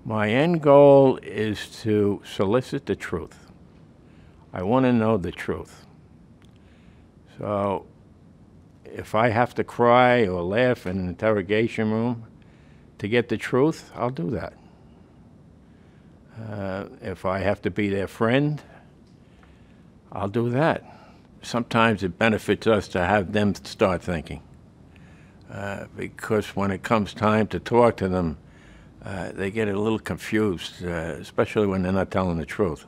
My end goal is to solicit the truth. I want to know the truth. So if I have to cry or laugh in an interrogation room to get the truth, I'll do that. If I have to be their friend, I'll do that. Sometimes it benefits us to have them start thinking. Because when it comes time to talk to them, they get a little confused, especially when they're not telling the truth.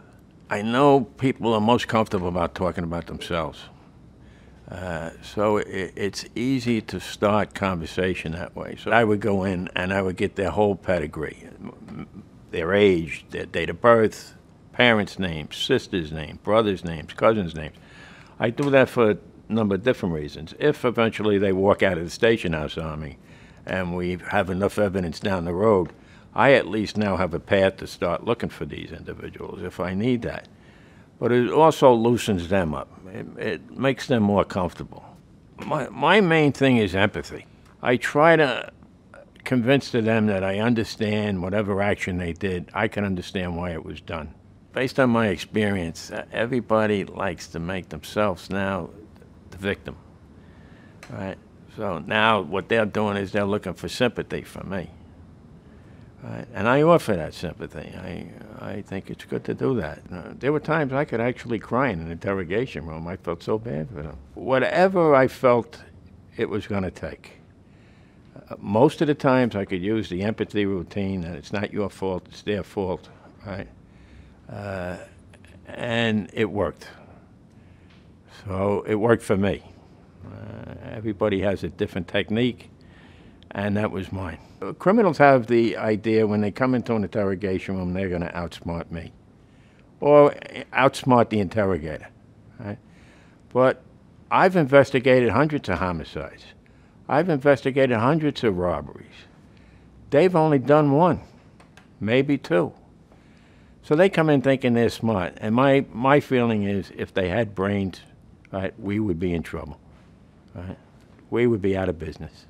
I know people are most comfortable about talking about themselves. So it's easy to start conversation that way. So I would go in and I would get their whole pedigree, their age, their date of birth, parents' names, sisters' names, brothers' names, cousins' names. I do that for a number of different reasons. If eventually they walk out of the station house on me and we have enough evidence down the road, I at least now have a path to start looking for these individuals if I need that. But it also loosens them up. It makes them more comfortable. My main thing is empathy. I try to convince to them that I understand whatever action they did, I can understand why it was done. Based on my experience, everybody likes to make themselves now the victim, right? So now what they're doing is they're looking for sympathy from me. Right? And I offer that sympathy. I think it's good to do that. There were times I could actually cry in an interrogation room. I felt so bad for them. Whatever I felt it was going to take. Most of the times I could use the empathy routine, that it's not your fault, it's their fault, right? And it worked. So it worked for me. Everybody has a different technique, and that was mine. Criminals have the idea when they come into an interrogation room, they're going to outsmart me or outsmart the interrogator, right? But I've investigated hundreds of homicides. I've investigated hundreds of robberies. They've only done one, maybe two. So they come in thinking they're smart. And my feeling is if they had brains, right, we would be in trouble, right? We would be out of business.